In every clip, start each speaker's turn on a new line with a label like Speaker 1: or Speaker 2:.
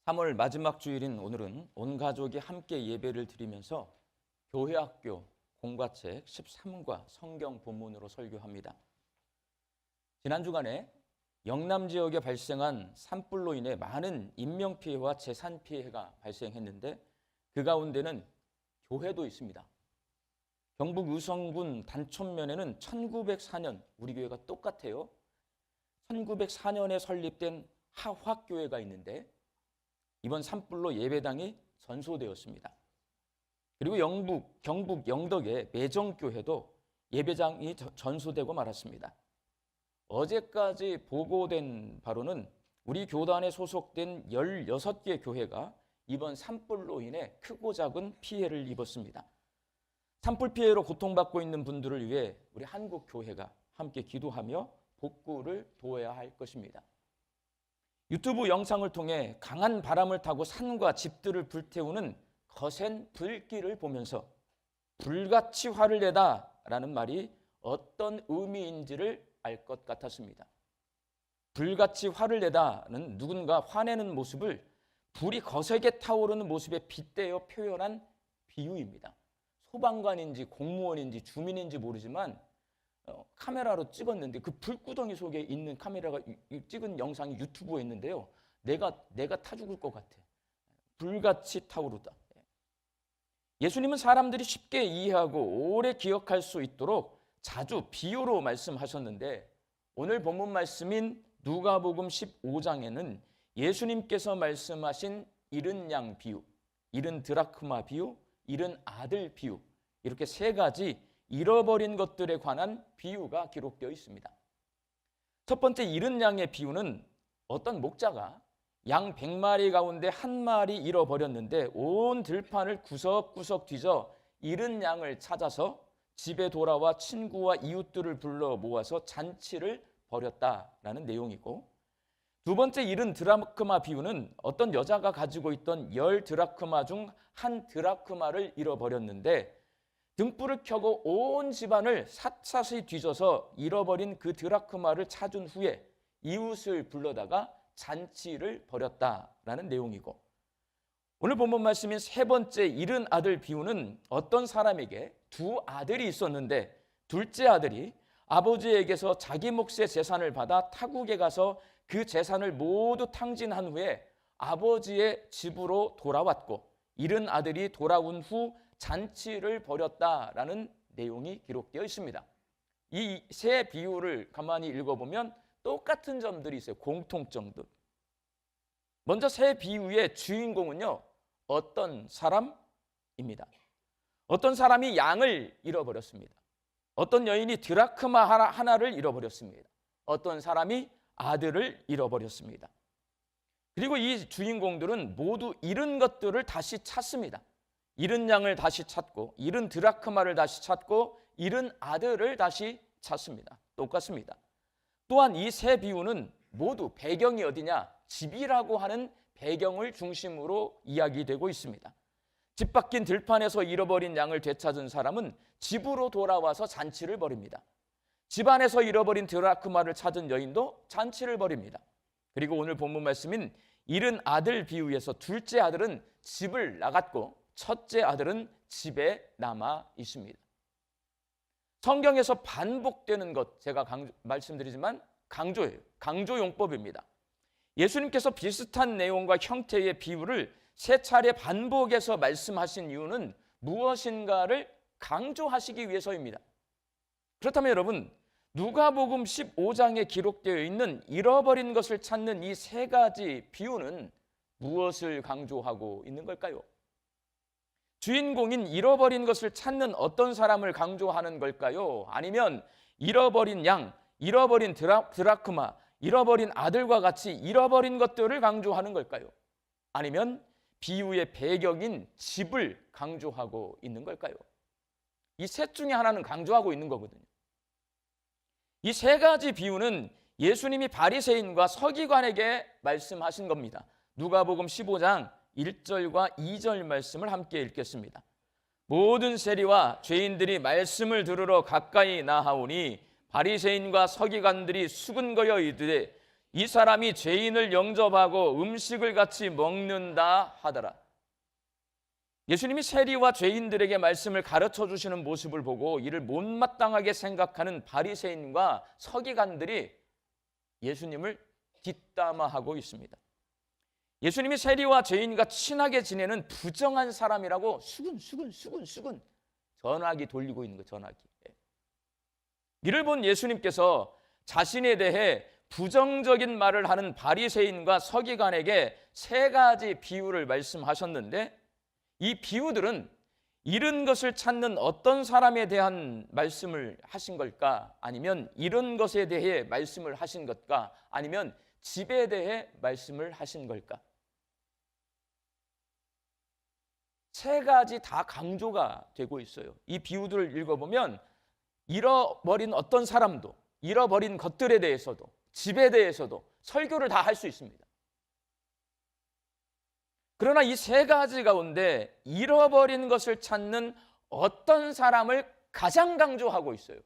Speaker 1: 3월 마지막 주일인 오늘은 온 가족이 함께 예배를 드리면서 교회학교 공과책 13과 성경 본문으로 설교합니다. 지난 주간에 영남 지역에 발생한 산불로 인해 많은 인명피해와 재산피해가 발생했는데 그 가운데는 교회도 있습니다. 경북 의성군 단촌면에는 1904년, 우리 교회가 똑같아요. 1904년에 설립된 하화교회가 있는데 이번 산불로 예배당이 전소되었습니다. 그리고 경북 영덕의 매정교회도 예배당이 전소되고 말았습니다. 어제까지 보고된 바로는 우리 교단에 소속된 16개 교회가 이번 산불로 인해 크고 작은 피해를 입었습니다. 산불 피해로 고통받고 있는 분들을 위해 우리 한국 교회가 함께 기도하며 복구를 도와야 할 것입니다. 유튜브 영상을 통해 강한 바람을 타고 산과 집들을 불태우는 거센 불길을 보면서 불같이 화를 내다라는 말이 어떤 의미인지를 알 것 같았습니다. 불같이 화를 내다는 누군가 화내는 모습을 불이 거세게 타오르는 모습에 빗대어 표현한 비유입니다. 소방관인지 공무원인지 주민인지 모르지만 카메라로 찍었는데 그 불구덩이 속에 있는 카메라가 찍은 영상이 유튜브에 있는데요. 내가 타 죽을 것 같아. 불같이 타오르다. 예수님은 사람들이 쉽게 이해하고 오래 기억할 수 있도록 자주 비유로 말씀하셨는데 오늘 본문 말씀인 누가복음 15장에는 예수님께서 말씀하신 잃은 양 비유, 잃은 드라크마 비유, 잃은 아들 비유, 이렇게 세 가지 잃어버린 것들에 관한 비유가 기록되어 있습니다. 첫 번째 잃은 양의 비유는 어떤 목자가 양 100마리 가운데 한 마리 잃어버렸는데 온 들판을 구석구석 뒤져 잃은 양을 찾아서 집에 돌아와 친구와 이웃들을 불러 모아서 잔치를 벌였다라는 내용이고, 두 번째 잃은 드라크마 비유는 어떤 여자가 가지고 있던 10 드라크마 중 한 드라크마를 잃어버렸는데 등불을 켜고 온 집안을 샅샅이 뒤져서 잃어버린 그 드라크마를 찾은 후에 이웃을 불러다가 잔치를 벌였다라는 내용이고, 오늘 본문 말씀인 세 번째 잃은 아들 비유는 어떤 사람에게 두 아들이 있었는데 둘째 아들이 아버지에게서 자기 몫의 재산을 받아 타국에 가서 그 재산을 모두 탕진한 후에 아버지의 집으로 돌아왔고 잃은 아들이 돌아온 후 잔치를 벌였다라는 내용이 기록되어 있습니다. 이 세 비유를 가만히 읽어보면 똑같은 점들이 있어요. 공통점들. 먼저 세 비유의 주인공은요, 어떤 사람입니다. 어떤 사람이 양을 잃어버렸습니다. 어떤 여인이 드라크마 하나를 잃어버렸습니다. 어떤 사람이 아들을 잃어버렸습니다. 그리고 이 주인공들은 모두 잃은 것들을 다시 찾습니다. 잃은 양을 다시 찾고, 잃은 드라크마를 다시 찾고, 잃은 아들을 다시 찾습니다. 똑같습니다. 또한 이 세 비유는 모두 배경이 어디냐? 집이라고 하는 배경을 중심으로 이야기되고 있습니다. 집 바뀐 들판에서 잃어버린 양을 되찾은 사람은 집으로 돌아와서 잔치를 벌입니다. 집안에서 잃어버린 드라크마를 찾은 여인도 잔치를 벌입니다. 그리고 오늘 본문 말씀인 잃은 아들 비유에서 둘째 아들은 집을 나갔고 첫째 아들은 집에 남아 있습니다. 성경에서 반복되는 것, 제가 말씀드리지만 강조예요. 강조용법입니다. 예수님께서 비슷한 내용과 형태의 비유를 세 차례 반복해서 말씀하신 이유는 무엇인가를 강조하시기 위해서입니다. 그렇다면 여러분, 누가복음 15장에 기록되어 있는 잃어버린 것을 찾는 이 세 가지 비유는 무엇을 강조하고 있는 걸까요? 주인공인 잃어버린 것을 찾는 어떤 사람을 강조하는 걸까요? 아니면 잃어버린 양, 잃어버린 드라크마, 잃어버린 아들과 같이 잃어버린 것들을 강조하는 걸까요? 아니면 비유의 배경인 집을 강조하고 있는 걸까요? 이 셋 중에 하나는 강조하고 있는 거거든요. 이 세 가지 비유는 예수님이 바리새인과 서기관에게 말씀하신 겁니다. 누가복음 15장 1절과 2절 말씀을 함께 읽겠습니다. 모든 세리와 죄인들이 말씀을 들으러 가까이 나아오니 바리새인과 서기관들이 수근거려 이르되 이 사람이 죄인을 영접하고 음식을 같이 먹는다 하더라. 예수님이 세리와 죄인들에게 말씀을 가르쳐 주시는 모습을 보고 이를 못마땅하게 생각하는 바리새인과 서기관들이 예수님을 뒷담화하고 있습니다. 예수님이 세리와 죄인과 친하게 지내는 부정한 사람이라고 수근 전화기 돌리고 있는 거예요. 전화기. 이를 본 예수님께서 자신에 대해 부정적인 말을 하는 바리새인과 서기관에게 세 가지 비유를 말씀하셨는데, 이 비유들은 잃은 것을 찾는 어떤 사람에 대한 말씀을 하신 걸까? 아니면 잃은 것에 대해 말씀을 하신 것까? 아니면 집에 대해 말씀을 하신 걸까? 세 가지 다 강조가 되고 있어요. 이 비유들을 읽어보면 잃어버린 어떤 사람도, 잃어버린 것들에 대해서도, 집에 대해서도 설교를 다 할 수 있습니다. 그러나 이 세 가지 가운데 잃어버린 것을 찾는 어떤 사람을 가장 강조하고 있어요.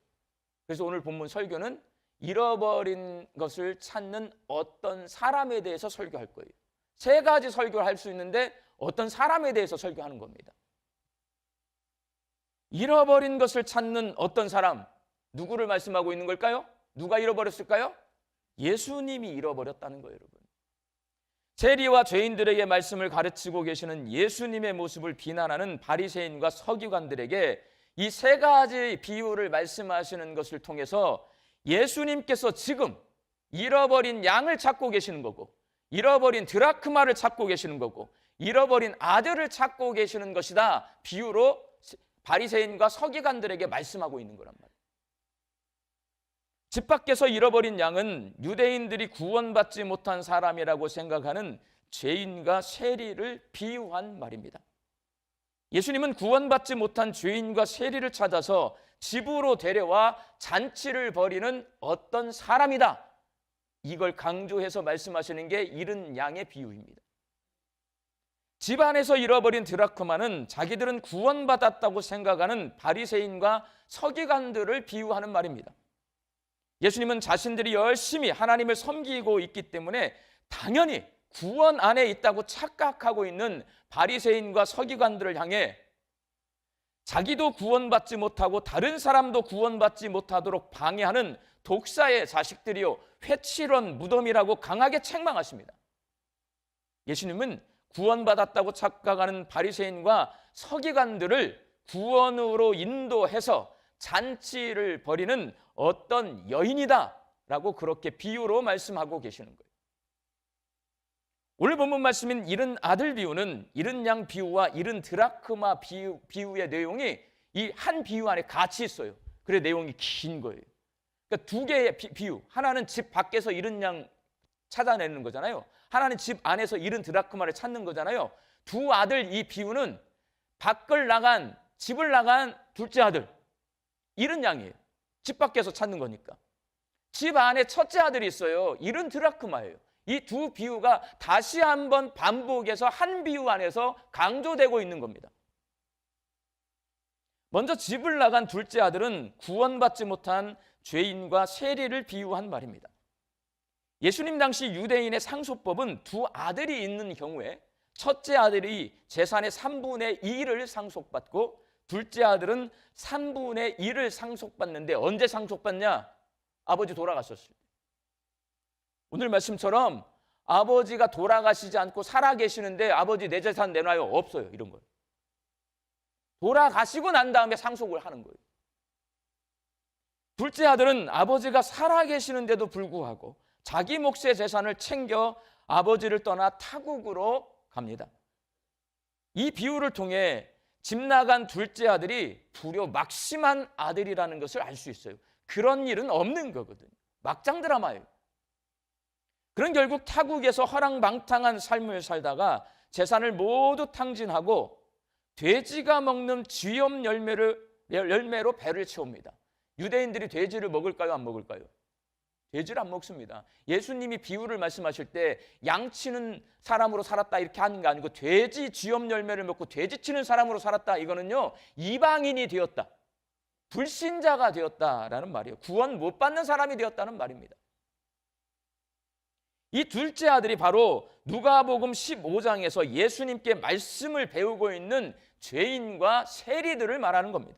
Speaker 1: 그래서 오늘 본문 설교는 잃어버린 것을 찾는 어떤 사람에 대해서 설교할 거예요. 세 가지 설교를 할 수 있는데 어떤 사람에 대해서 설교하는 겁니다. 잃어버린 것을 찾는 어떤 사람, 누구를 말씀하고 있는 걸까요? 누가 잃어버렸을까요? 예수님이 잃어버렸다는 거예요, 여러분. 세리와 죄인들에게 말씀을 가르치고 계시는 예수님의 모습을 비난하는 바리새인과 서기관들에게 이 세 가지 비유를 말씀하시는 것을 통해서 예수님께서 지금 잃어버린 양을 찾고 계시는 거고, 잃어버린 드라크마를 찾고 계시는 거고, 잃어버린 아들을 찾고 계시는 것이다, 비유로 바리새인과 서기관들에게 말씀하고 있는 거란 말이에요. 집 밖에서 잃어버린 양은 유대인들이 구원받지 못한 사람이라고 생각하는 죄인과 세리를 비유한 말입니다. 예수님은 구원받지 못한 죄인과 세리를 찾아서 집으로 데려와 잔치를 벌이는 어떤 사람이다, 이걸 강조해서 말씀하시는 게 잃은 양의 비유입니다. 집 안에서 잃어버린 드라크마는 자기들은 구원받았다고 생각하는 바리새인과 서기관들을 비유하는 말입니다. 예수님은 자신들이 열심히 하나님을 섬기고 있기 때문에 당연히 구원 안에 있다고 착각하고 있는 바리새인과 서기관들을 향해 자기도 구원받지 못하고 다른 사람도 구원받지 못하도록 방해하는 독사의 자식들이요, 회칠원 무덤이라고 강하게 책망하십니다. 예수님은 구원받았다고 착각하는 바리새인과 서기관들을 구원으로 인도해서 잔치를 벌이는 어떤 여인이다라고 그렇게 비유로 말씀하고 계시는 거예요. 오늘 본문 말씀인 잃은 아들 비유는 잃은 양 비유와 잃은 드라크마 비유의 내용이 이 한 비유 안에 같이 있어요. 그래 내용이 긴 거예요. 그러니까 두 개의 비유, 하나는 집 밖에서 잃은 양 찾아내는 거잖아요. 하나는 집 안에서 잃은 드라크마를 찾는 거잖아요. 두 아들, 이 비유는 집을 나간 둘째 아들, 잃은 양이에요. 집 밖에서 찾는 거니까. 집 안에 첫째 아들이 있어요. 잃은 드라크마예요. 이 두 비유가 다시 한번 반복해서 한 비유 안에서 강조되고 있는 겁니다. 먼저 집을 나간 둘째 아들은 구원받지 못한 죄인과 세리를 비유한 말입니다. 예수님 당시 유대인의 상속법은 두 아들이 있는 경우에 첫째 아들이 재산의 3분의 2를 상속받고 둘째 아들은 3분의 1을 상속받는데, 언제 상속받냐? 아버지 돌아가셨을 때. 오늘 말씀처럼 아버지가 돌아가시지 않고 살아계시는데 아버지 내 재산 내놔요, 없어요, 이런 거예요. 돌아가시고 난 다음에 상속을 하는 거예요. 둘째 아들은 아버지가 살아계시는데도 불구하고 자기 몫의 재산을 챙겨 아버지를 떠나 타국으로 갑니다. 이 비유를 통해 집 나간 둘째 아들이 불효막심한 아들이라는 것을 알 수 있어요. 그런 일은 없는 거거든요. 막장 드라마예요. 그런 결국 타국에서 허랑방탕한 삶을 살다가 재산을 모두 탕진하고 돼지가 먹는 쥐염 열매로 배를 채웁니다. 유대인들이 돼지를 먹을까요, 안 먹을까요? 돼지를 안 먹습니다. 예수님이 비유를 말씀하실 때 양치는 사람으로 살았다 이렇게 하는 게 아니고 돼지 쥐염 열매를 먹고 돼지 치는 사람으로 살았다, 이거는요 이방인이 되었다, 불신자가 되었다라는 말이에요. 구원 못 받는 사람이 되었다는 말입니다. 이 둘째 아들이 바로 누가복음 15장에서 예수님께 말씀을 배우고 있는 죄인과 세리들을 말하는 겁니다.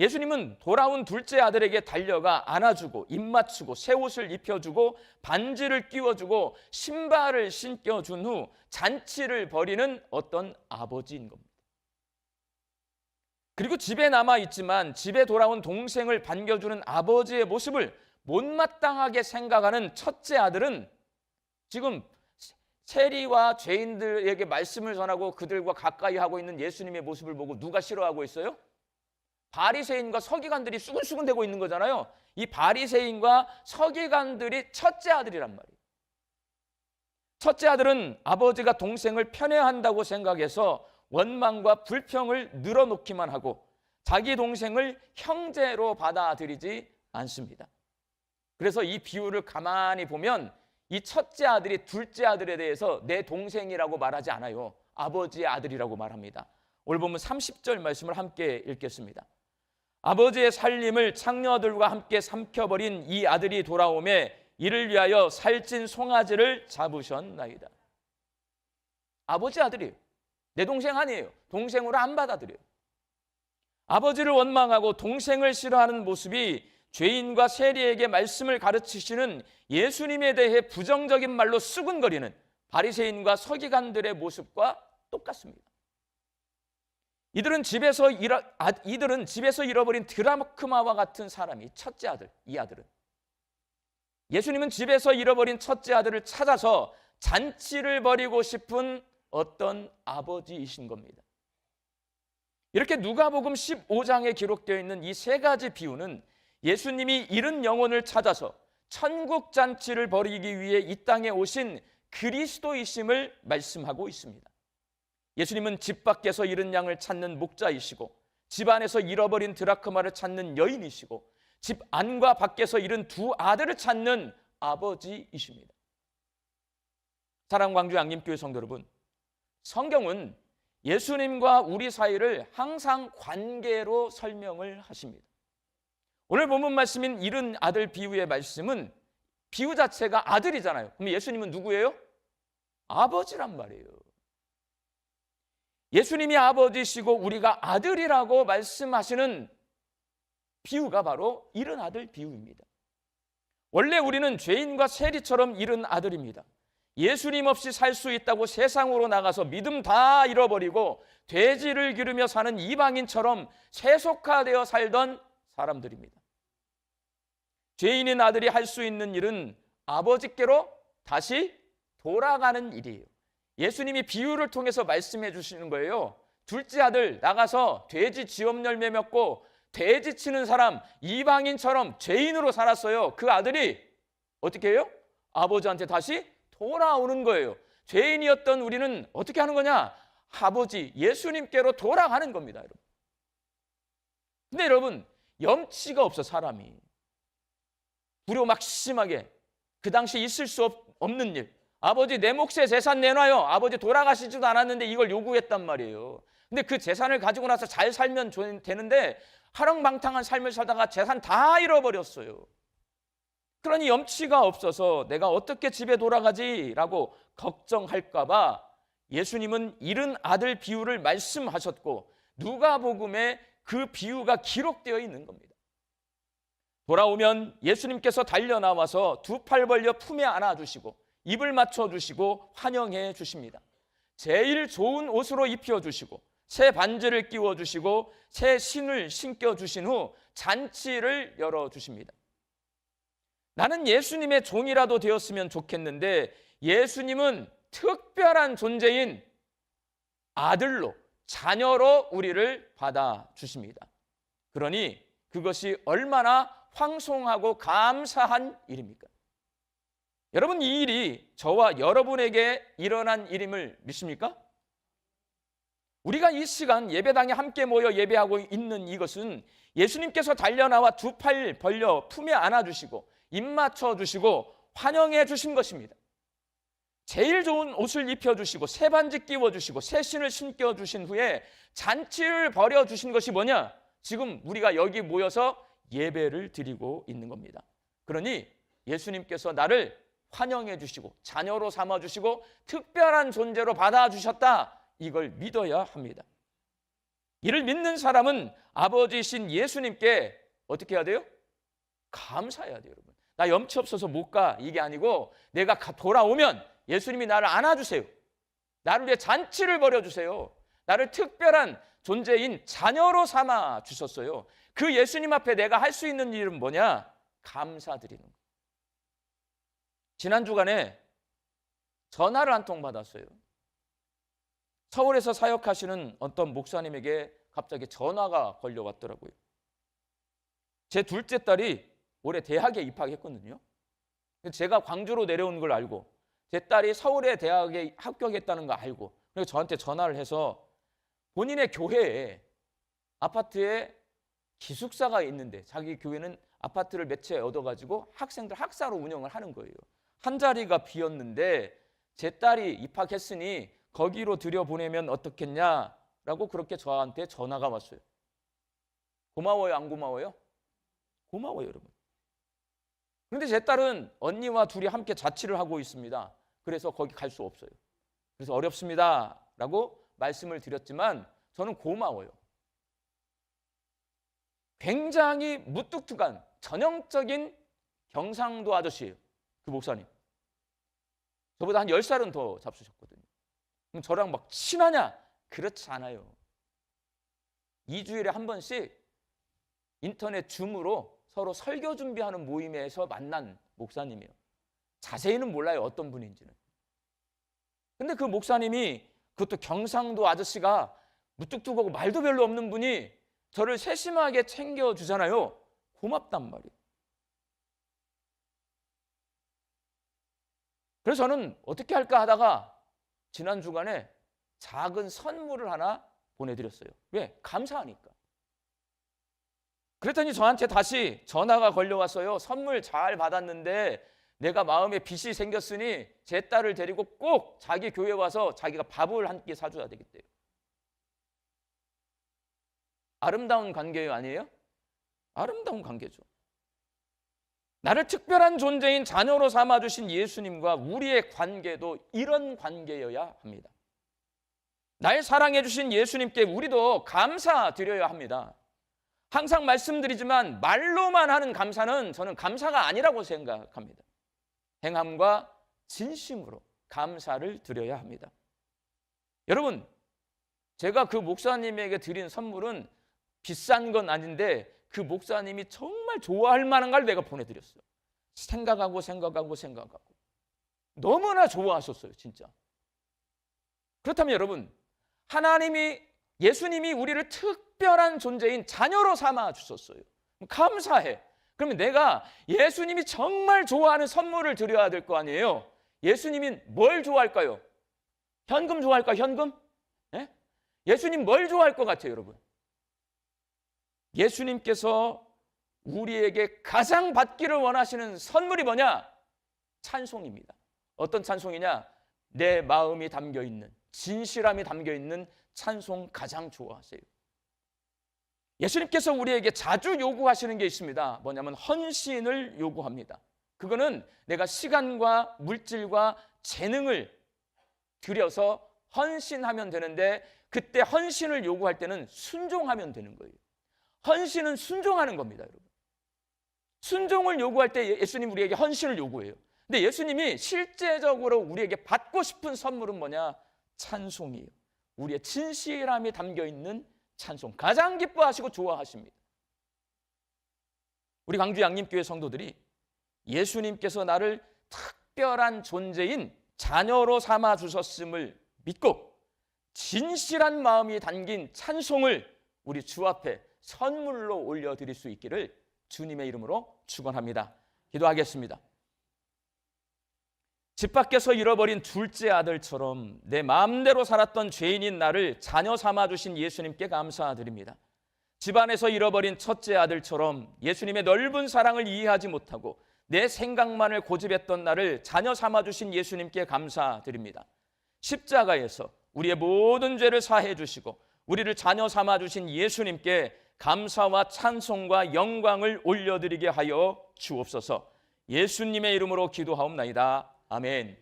Speaker 1: 예수님은 돌아온 둘째 아들에게 달려가 안아주고 입 맞추고 새 옷을 입혀주고 반지를 끼워주고 신발을 신겨준 후 잔치를 벌이는 어떤 아버지인 겁니다. 그리고 집에 남아있지만 집에 돌아온 동생을 반겨주는 아버지의 모습을 못마땅하게 생각하는 첫째 아들은 지금 세리와 죄인들에게 말씀을 전하고 그들과 가까이 하고 있는 예수님의 모습을 보고 누가 싫어하고 있어요? 바리새인과 서기관들이 수근수근대고 있는 거잖아요. 이 바리새인과 서기관들이 첫째 아들이란 말이에요. 첫째 아들은 아버지가 동생을 편애한다고 생각해서 원망과 불평을 늘어놓기만 하고 자기 동생을 형제로 받아들이지 않습니다. 그래서 이 비유를 가만히 보면 이 첫째 아들이 둘째 아들에 대해서 내 동생이라고 말하지 않아요. 아버지의 아들이라고 말합니다. 오늘 보면 30절 말씀을 함께 읽겠습니다. 아버지의 살림을 창녀들과 함께 삼켜버린 이 아들이 돌아오매 이를 위하여 살찐 송아지를 잡으셨나이다. 아버지 아들이에요. 내 동생 아니에요. 동생으로 안 받아들여요. 아버지를 원망하고 동생을 싫어하는 모습이 죄인과 세리에게 말씀을 가르치시는 예수님에 대해 부정적인 말로 수근거리는 바리새인과 서기관들의 모습과 똑같습니다. 이들은 집에서 잃어버린 드라크마와 같은 사람이 첫째 아들, 이 아들은. 예수님은 집에서 잃어버린 첫째 아들을 찾아서 잔치를 벌이고 싶은 어떤 아버지이신 겁니다. 이렇게 누가복음 15장에 기록되어 있는 이 세 가지 비유는 예수님이 잃은 영혼을 찾아서 천국 잔치를 벌이기 위해 이 땅에 오신 그리스도이심을 말씀하고 있습니다. 예수님은 집 밖에서 잃은 양을 찾는 목자이시고 집 안에서 잃어버린 드라크마를 찾는 여인이시고 집 안과 밖에서 잃은 두 아들을 찾는 아버지이십니다. 사랑하는 광주 양림교회 성도 여러분, 성경은 예수님과 우리 사이를 항상 관계로 설명을 하십니다. 오늘 본문 말씀인 잃은 아들 비유의 말씀은 비유 자체가 아들이잖아요. 그럼 예수님은 누구예요? 아버지란 말이에요. 예수님이 아버지시고 우리가 아들이라고 말씀하시는 비유가 바로 잃은 아들 비유입니다. 원래 우리는 죄인과 세리처럼 잃은 아들입니다. 예수님 없이 살 수 있다고 세상으로 나가서 믿음 다 잃어버리고 돼지를 기르며 사는 이방인처럼 세속화되어 살던 사람들입니다. 죄인인 아들이 할 수 있는 일은 아버지께로 다시 돌아가는 일이에요. 예수님이 비유를 통해서 말씀해 주시는 거예요. 둘째 아들 나가서 돼지 지업 열매 맺고 돼지 치는 사람 이방인처럼 죄인으로 살았어요. 그 아들이 어떻게 해요? 아버지한테 다시 돌아오는 거예요. 죄인이었던 우리는 어떻게 하는 거냐? 아버지 예수님께로 돌아가는 겁니다, 여러분. 근데 여러분 염치가 없어 사람이. 불효 막심하게 그 당시 있을 수 없는 일. 아버지 내 몫의 재산 내놔요. 아버지 돌아가시지도 않았는데 이걸 요구했단 말이에요. 근데 그 재산을 가지고 나서 잘 살면 되는데 하렁방탕한 삶을 살다가 재산 다 잃어버렸어요. 그러니 염치가 없어서 내가 어떻게 집에 돌아가지라고 걱정할까 봐 예수님은 잃은 아들 비유를 말씀하셨고 누가복음에 그 비유가 기록되어 있는 겁니다. 돌아오면 예수님께서 달려나와서 두 팔 벌려 품에 안아주시고 입을 맞춰주시고 환영해 주십니다. 제일 좋은 옷으로 입혀주시고 새 반지를 끼워주시고 새 신을 신겨주신 후 잔치를 열어주십니다. 나는 예수님의 종이라도 되었으면 좋겠는데 예수님은 특별한 존재인 아들로 자녀로 우리를 받아주십니다. 그러니 그것이 얼마나 황송하고 감사한 일입니까? 여러분 이 일이 저와 여러분에게 일어난 일임을 믿습니까? 우리가 이 시간 예배당에 함께 모여 예배하고 있는 이것은 예수님께서 달려나와 두 팔 벌려 품에 안아주시고 입 맞춰주시고 환영해 주신 것입니다. 제일 좋은 옷을 입혀주시고 새 반지 끼워주시고 새 신을 신겨주신 후에 잔치를 벌여주신 것이 뭐냐? 지금 우리가 여기 모여서 예배를 드리고 있는 겁니다. 그러니 예수님께서 나를 환영해 주시고 자녀로 삼아 주시고 특별한 존재로 받아주셨다. 이걸 믿어야 합니다. 이를 믿는 사람은 아버지이신 예수님께 어떻게 해야 돼요? 감사해야 돼요, 여러분. 나 염치 없어서 못 가, 이게 아니고 내가 돌아오면 예수님이 나를 안아주세요. 나를 위해 잔치를 벌여주세요. 나를 특별한 존재인 자녀로 삼아 주셨어요. 그 예수님 앞에 내가 할 수 있는 일은 뭐냐? 감사드리는 거예요. 지난 주간에 전화를 한 통 받았어요. 서울에서 사역하시는 어떤 목사님에게 갑자기 전화가 걸려왔더라고요. 제 둘째 딸이 올해 대학에 입학했거든요. 제가 광주로 내려온 걸 알고 제 딸이 서울의 대학에 합격했다는 거 알고 그래서 저한테 전화를 해서 본인의 교회에 아파트에 기숙사가 있는데 자기 교회는 아파트를 몇 채 얻어가지고 학생들 학사로 운영을 하는 거예요. 한 자리가 비었는데 제 딸이 입학했으니 거기로 들여보내면 어떻겠냐라고 그렇게 저한테 전화가 왔어요. 고마워요, 안 고마워요? 고마워요, 여러분. 그런데 제 딸은 언니와 둘이 함께 자취를 하고 있습니다. 그래서 거기 갈 수 없어요. 그래서 어렵습니다 라고 말씀을 드렸지만 저는 고마워요. 굉장히 무뚝뚝한 전형적인 경상도 아저씨예요. 그 목사님. 저보다 한 10살은 더 잡수셨거든요. 그럼 저랑 막 친하냐? 그렇지 않아요. 2주일에 한 번씩 인터넷 줌으로 서로 설교 준비하는 모임에서 만난 목사님이에요. 자세히는 몰라요, 어떤 분인지는. 근데 그 목사님이 그것도 경상도 아저씨가 무뚝뚝하고 말도 별로 없는 분이 저를 세심하게 챙겨주잖아요. 고맙단 말이에요. 그래서 저는 어떻게 할까 하다가 지난 주간에 작은 선물을 하나 보내드렸어요. 왜? 감사하니까. 그랬더니 저한테 다시 전화가 걸려왔어요. 선물 잘 받았는데 내가 마음에 빚이 생겼으니 제 딸을 데리고 꼭 자기 교회 와서 자기가 밥을 한 끼 사줘야 되겠대요. 아름다운 관계요, 아니에요? 아름다운 관계죠. 나를 특별한 존재인 자녀로 삼아주신 예수님과 우리의 관계도 이런 관계여야 합니다. 날 사랑해 주신 예수님께 우리도 감사드려야 합니다. 항상 말씀드리지만 말로만 하는 감사는 저는 감사가 아니라고 생각합니다. 행함과 진심으로 감사를 드려야 합니다. 여러분, 제가 그 목사님에게 드린 선물은 비싼 건 아닌데 그 목사님이 정말 좋아할 만한 걸 내가 보내드렸어요. 생각하고 너무나 좋아하셨어요, 진짜. 그렇다면 여러분, 예수님이 우리를 특별한 존재인 자녀로 삼아 주셨어요. 감사해. 그러면 내가 예수님이 정말 좋아하는 선물을 드려야 될 거 아니에요. 예수님이 뭘 좋아할까요? 현금 좋아할까요? 현금? 네? 예수님 뭘 좋아할 것 같아요, 여러분? 예수님께서 우리에게 가장 받기를 원하시는 선물이 뭐냐? 찬송입니다. 어떤 찬송이냐? 내 마음이 담겨있는, 진실함이 담겨있는 찬송 가장 좋아하세요. 예수님께서 우리에게 자주 요구하시는 게 있습니다. 뭐냐면 헌신을 요구합니다. 그거는 내가 시간과 물질과 재능을 들여서 헌신하면 되는데 그때 헌신을 요구할 때는 순종하면 되는 거예요. 헌신은 순종하는 겁니다, 여러분. 순종을 요구할 때 예수님 우리에게 헌신을 요구해요. 근데 예수님이 실제적으로 우리에게 받고 싶은 선물은 뭐냐? 찬송이에요. 우리의 진실함이 담겨있는 찬송. 가장 기뻐하시고 좋아하십니다. 우리 광주 양림교회 성도들이 예수님께서 나를 특별한 존재인 자녀로 삼아 주셨음을 믿고 진실한 마음이 담긴 찬송을 우리 주 앞에 선물로 올려드릴 수 있기를 주님의 이름으로 축원합니다. 기도하겠습니다. 집 밖에서 잃어버린 둘째 아들처럼 내 마음대로 살았던 죄인인 나를 자녀 삼아주신 예수님께 감사드립니다. 집안에서 잃어버린 첫째 아들처럼 예수님의 넓은 사랑을 이해하지 못하고 내 생각만을 고집했던 나를 자녀 삼아주신 예수님께 감사드립니다. 십자가에서 우리의 모든 죄를 사해 주시고 우리를 자녀 삼아주신 예수님께 감사와 찬송과 영광을 올려드리게 하여 주옵소서. 예수님의 이름으로 기도하옵나이다. 아멘.